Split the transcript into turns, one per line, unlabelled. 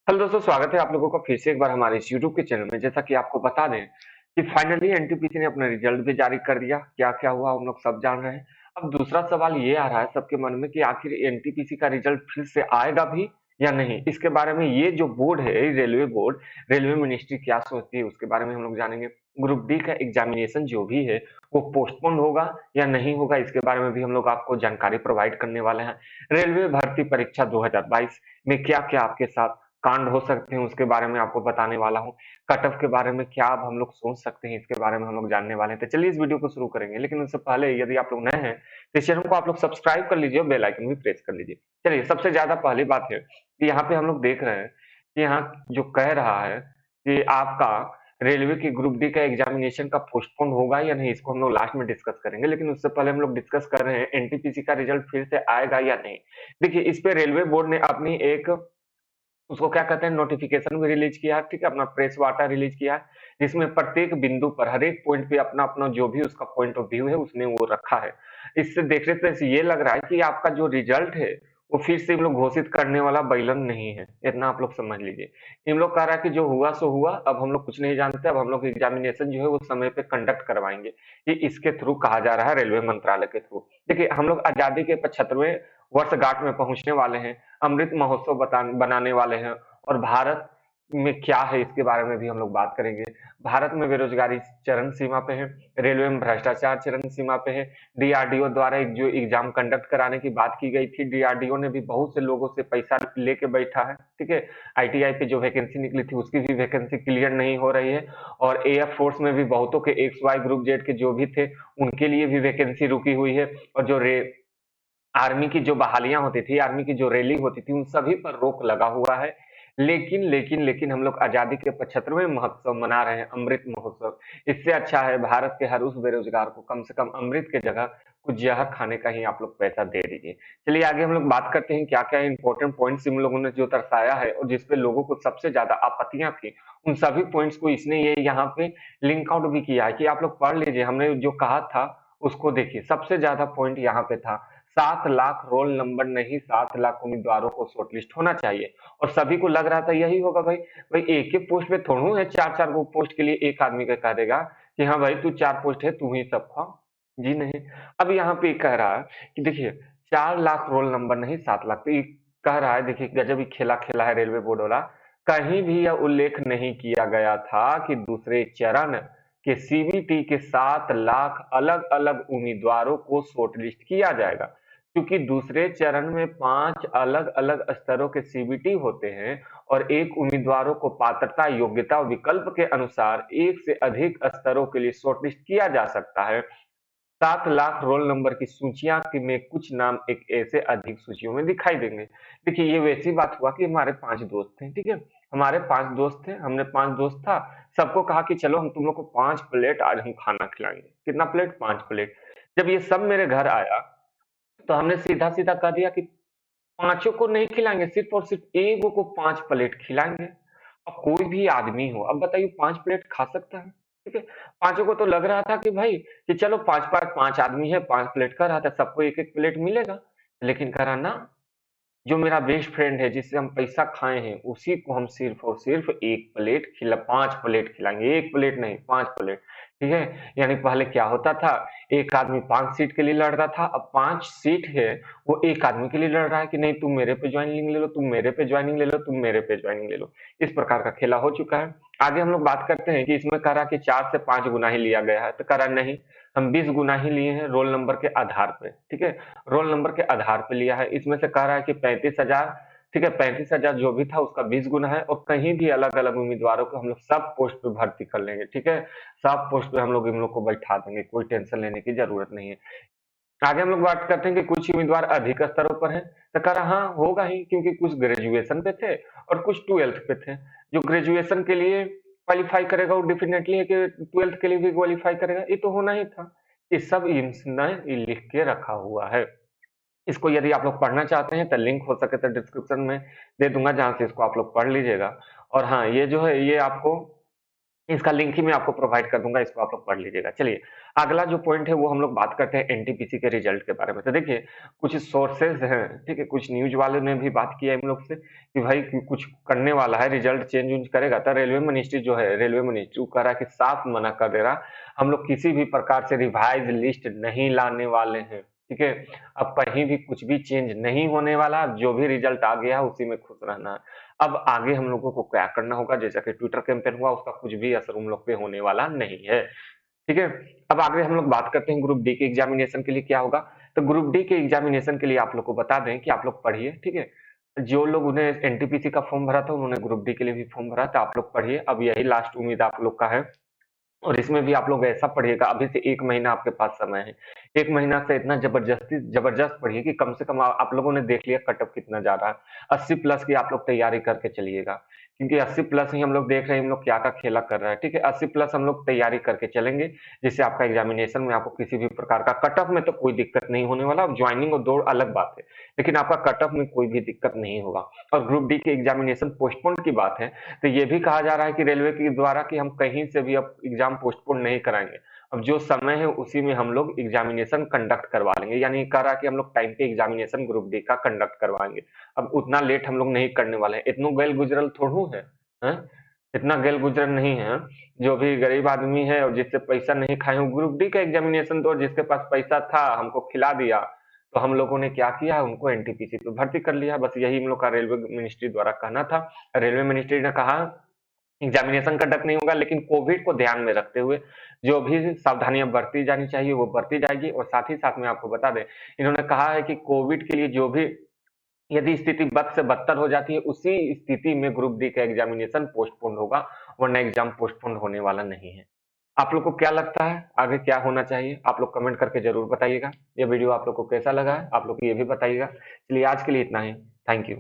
Hello दोस्तों, स्वागत है आप लोगों का फिर से एक बार हमारे इस यूट्यूब के चैनल में। जैसा कि आपको बता दें कि फाइनली एनटीपीसी ने अपना रिजल्ट भी जारी कर दिया। क्या क्या हुआ हम लोग सब जान रहे हैं। अब दूसरा सवाल ये आ रहा है सबके मन में कि आखिर एनटीपीसी का रिजल्ट फिर से आएगा भी या नहीं। इसके बारे में ये जो बोर्ड है, रेलवे बोर्ड, रेलवे मिनिस्ट्री क्या सोचती है उसके बारे में हम लोग जानेंगे। ग्रुप डी का एग्जामिनेशन जो भी है वो पोस्टपोन होगा या नहीं होगा, इसके बारे में भी हम लोग आपको जानकारी प्रोवाइड करने वाले हैं। रेलवे भर्ती परीक्षा 2022 में क्या क्या आपके साथ कांड हो सकते हैं उसके बारे में आपको बताने वाला हूँ। कट ऑफ के बारे में क्या अब हम लोग सोच सकते हैं इसके बारे में हम लोग जानने वाले हैं। तो चलिए इस वीडियो को शुरू करेंगे, लेकिन उससे पहले यदि आप लोग नए हैं तो इस चैनल को आप लोग सब्सक्राइब कर लीजिए और बेल आइकन भी प्रेस कर लीजिए। चलिए सबसे ज्यादा पहली बात है कि यहाँ पे हम लोग देख रहे हैं कि यहाँ जो कह रहा है कि आपका रेलवे की ग्रुप डी का एग्जामिनेशन का पोस्टपोन होगा या नहीं, इसको हम लोग लास्ट में डिस्कस करेंगे। लेकिन उससे पहले हम लोग डिस्कस कर रहे हैं एनटीपीसी का रिजल्ट फिर से आएगा या नहीं। देखिए इस पे रेलवे बोर्ड ने अपनी एक उसको क्या कहते हैं नोटिफिकेशन भी रिलीज किया है, ठीक है, अपना प्रेस वार्ता रिलीज किया है, जिसमें प्रत्येक बिंदु पर हर एक पॉइंट पे अपना अपना जो भी उसका पॉइंट ऑफ व्यू है उसने वो रखा है। इससे देखने से ये लग रहा है कि आपका जो रिजल्ट है वो फिर से इन लोग घोषित करने वाला बैलन नहीं है, इतना आप लोग समझ लीजिए। इन लोग कह रहा है कि जो हुआ सो हुआ, अब हम लोग कुछ नहीं जानते, अब हम लोग एग्जामिनेशन जो है वो समय पे कंडक्ट करवाएंगे। ये इसके थ्रू कहा जा रहा है, रेलवे मंत्रालय के थ्रू। देखिए हम लोग आजादी के 75वें वर्षगांठ में पहुंचने वाले हैं, अमृत महोत्सव बनाने वाले हैं, और भारत में क्या है इसके बारे में भी हम लोग बात करेंगे। भारत में बेरोजगारी चरम सीमा पे है, रेलवे में भ्रष्टाचार चरम सीमा पे है। डीआरडीओ द्वारा एक जो एग्जाम कंडक्ट कराने की बात की गई थी, डीआरडीओ ने भी बहुत से लोगों से पैसा लेके बैठा है, ठीक है। आईटीआई पे जो वैकेंसी निकली थी उसकी भी वैकेंसी क्लियर नहीं हो रही है, और एयर फोर्स में भी बहुतों के एक्स वाई ग्रुप जेड के जो भी थे उनके लिए भी वैकेंसी रुकी हुई है। और जो आर्मी की जो बहालियां होती थी, आर्मी की जो रैली होती थी, उन सभी पर रोक लगा हुआ है। लेकिन हम लोग आजादी के 75वें महोत्सव मना रहे हैं, अमृत महोत्सव। इससे अच्छा है भारत के हर उस बेरोजगार को कम से कम अमृत की जगह कुछ जहर खाने का ही आप लोग पैसा दे दीजिए। चलिए आगे हम लोग बात करते हैं क्या क्या इंपॉर्टेंट पॉइंट्स इन लोगों ने जो दर्शाया है और जिसपे लोगों को सबसे ज्यादा आपत्तियां थी, उन सभी पॉइंट्स को इसने ये यहाँ पे लिंक आउट भी किया है कि आप लोग पढ़ लीजिए। हमने जो कहा था उसको देखिए। सबसे ज्यादा पॉइंट यहाँ पे था 7 लाख रोल नंबर नहीं, 7 लाख उम्मीदवारों को शॉर्टलिस्ट होना चाहिए। और सभी को लग रहा था यही होगा भाई। भाई एक ही पोस्ट पे थोड़ू है, चार चार को पोस्ट के लिए एक आदमी का कह देगा कि हाँ भाई तू 4 पोस्ट है, तू ही सब खा। जी नहीं। अब यहाँ पे कह रहा है कि देखिए 4 लाख रोल नंबर नहीं, 7 लाख। तो ये कह रहा है, देखिए गजब ही खेला खेला है रेलवे बोर्ड वाला। कहीं भी यह उल्लेख नहीं किया गया था कि दूसरे चरण के सीबीटी के 7 लाख अलग अलग उम्मीदवारों को शॉर्टलिस्ट किया जाएगा, क्योंकि दूसरे चरण में 5 अलग-अलग स्तरों के सीबीटी होते हैं और एक उम्मीदवारों को पात्रता, योग्यता और विकल्प के अनुसार एक से अधिक स्तरों के लिए शॉर्टलिस्ट किया जा सकता है। 7 लाख रोल नंबर की सूचियां में कुछ नाम एक ऐसे अधिक सूचियों में दिखाई देंगे। देखिए ये वैसी बात हुआ कि हमारे 5 दोस्त थे, ठीक है। हमारे 5 दोस्त थे, हमने 5 दोस्त था, सबको कहा कि चलो हम तुम लोग को 5 प्लेट आज हम खाना खिलाएंगे। कितना प्लेट? 5 प्लेट। जब ये सब मेरे घर आया तो हमने सीधा सीधा कह दिया कि पांचों को नहीं खिलाएंगे, सिर्फ और सिर्फ एक को 5 प्लेट खिलाएंगे। अब कोई भी आदमी हो, अब बताइए 5 प्लेट खा सकता है? ठीक है। पांचों को तो लग रहा था कि भाई कि चलो पांच पांच 5 आदमी है, 5 प्लेट का रहा था, सबको एक एक प्लेट मिलेगा। लेकिन कह रहा ना, जो मेरा बेस्ट फ्रेंड है जिससे हम पैसा खाए हैं उसी को हम सिर्फ और सिर्फ एक प्लेट खिला 5 प्लेट खिलाएंगे, एक प्लेट नहीं 5 प्लेट। ठीक है। यानी पहले क्या होता था, एक आदमी 5 सीट के लिए लड़ रहा था, अब 5 सीट है वो एक आदमी के लिए लड़ रहा है कि नहीं तुम मेरे पे ज्वाइनिंग ले लो, तुम मेरे पे ज्वाइनिंग ले लो, तुम मेरे पे ज्वाइनिंग ले लो। इस प्रकार का खेला हो चुका है। आगे हम लोग बात करते हैं कि इसमें कह रहा कि 4 से 5 गुना ही लिया गया है, तो कह रहा नहीं, हम 20 गुना ही लिए हैं रोल नंबर के आधार पे। ठीक है। रोल नंबर के आधार पे लिया है। इसमें से कह रहा है कि 35,000, ठीक है, 35,000 जो भी था उसका 20 गुना है, और कहीं भी अलग अलग उम्मीदवारों को हम लोग सब पोस्ट पे भर्ती कर लेंगे। ठीक है। सब पोस्ट पे हम लोग इन लोग को बैठा देंगे, कोई टेंशन लेने की जरूरत नहीं है। आगे हम लोग बात करते हैं कि कुछ उम्मीदवार अधिक स्तरों पर हैं, तो कह रहा हाँ होगा ही, क्योंकि कुछ ग्रेजुएशन पे थे और कुछ ट्वेल्थ पे थे। जो ग्रेजुएशन के लिए क्वालिफाई करेगा वो डेफिनेटली है कि ट्वेल्थ के लिए भी क्वालिफाई करेगा, ये तो होना ही था। ये सब इसने लिख के रखा हुआ है। इसको यदि आप लोग पढ़ना चाहते हैं तो लिंक हो सके तो डिस्क्रिप्शन में दे दूंगा, जहां से इसको आप लोग पढ़ लीजिएगा। और हाँ, ये जो है ये आपको इसका लिंक ही मैं आपको प्रोवाइड कर दूँगा, इसको आप लोग पढ़ लीजिएगा। चलिए, अगला जो पॉइंट है वो हम लोग बात करते हैं एनटीपीसी के रिजल्ट के बारे में। तो देखिए, कुछ सोर्सेज़ हैं, ठीक है? कुछ न्यूज़ वालों ने भी बात की है इन लोग से कि भाई कुछ करने वाला है, रिजल्ट चेंज-वेंज करेगा। तो रेलवे मिनिस्ट्री जो है, रेलवे मिनिस्ट्री वो कह रहा है कि साफ मना कर दे रहा, हम लोग किसी भी प्रकार से रिवाइज़ लिस्ट नहीं लाने वाले हैं, ठीक है? अब कहीं भी कुछ भी चेंज नहीं होने वाला, जो भी रिजल्ट आ गया है उसी में खुश रहना है। अब आगे हम लोगों को क्या करना होगा, जैसा कि ट्विटर कैंपेन हुआ, उसका कुछ भी असर उन लोग पे होने वाला नहीं है, ठीक है? अब आगे हम लोग बात करते हैं ग्रुप डी के एग्ज़ामिनेशन के लिए क्या होगा। तो ग्रुप डी के एग्ज़ामिनेशन के लिए आप लोग को बता दें कि आप लोग पढ़िए, ठीक है? जो लोग उन्हें एनटीपीसी का फॉर्म भरा था, उन्होंने ग्रुप डी के लिए भी फॉर्म भरा, तो आप लोग पढ़िए। अब यही लास्ट उम्मीद आप लोग का है। और इसमें भी आप लोग ऐसा पढ़िएगा, अभी से 1 महीना आपके पास समय है। 1 महीना से इतना ज़बरदस्त पढ़िए कि कम से कम आप लोगों ने देख लिया कट ऑफ कितना जा रहा है। 80 प्लस की आप लोग तैयारी करके चलिएगा, क्योंकि 80 प्लस ही हम लोग देख रहे हैं, हम लोग क्या-क्या खेला कर रहा है, ठीक है? 80 प्लस हम लोग तैयारी करके चलेंगे, जिससे आपका एग्ज़ामिनेशन में आपको किसी भी प्रकार का कट ऑफ में तो कोई दिक्कत नहीं होने वाला। अब जॉइनिंग और दौड़ अलग बात है, लेकिन आपका कट ऑफ में कोई भी दिक्कत नहीं होगा। और ग्रुप डी के एग्ज़ामिनेशन पोस्टपोन्ड की बात है, तो ये भी कहा जा रहा है कि रेलवे के द्वारा कि हम कहीं से भी अब एग्जाम पोस्टपोन नहीं कराएँगे। अब जो समय है उसी में हम लोग एग्जामिनेशन कंडक्ट करवा लेंगे, यानी कह रहा है कि हम लोग टाइम पे एग्जामिनेशन ग्रुप डी का कंडक्ट करवाएँगे। अब उतना लेट हम लोग नहीं करने वाले हैं, इतनो गैल-गुजरल थोड़ू है, हैं? इतना गैल-गुजरल नहीं है, जो भी गरीब आदमी है और जिससे पैसा नहीं खाए हो, ग्रुप डी का एग्जामिनेशन दो, जिसके पास पैसा था हमको खिला दिया, तो हम लोगों ने क्या किया, उनको एनटीपीसी पे भर्ती कर लिया। बस यही हम लोग का रेलवे मिनिस्ट्री द्वारा कहना था। रेलवे मिनिस्ट्री ने कहा एग्जामिनेशन कंडक्ट नहीं होगा, लेकिन कोविड को ध्यान में रखते हुए जो भी सावधानियां बरती जानी चाहिए वो बरती जाएगी। और साथ ही साथ में आपको बता दें, इन्होंने कहा है कि कोविड के लिए जो भी यदि स्थिति बद से बदतर हो जाती है, उसी स्थिति में ग्रुप डी का एग्जामिनेशन पोस्टपोन होगा, वरना एग्जाम पोस्टपोन होने वाला नहीं है। आप लोग को क्या लगता है आगे क्या होना चाहिए? आप लोग कमेंट करके जरूर बताइएगा। ये वीडियो आप लोग को कैसा लगा है, आप लोग ये भी बताइएगा। चलिए आज के लिए इतना ही। Thank you.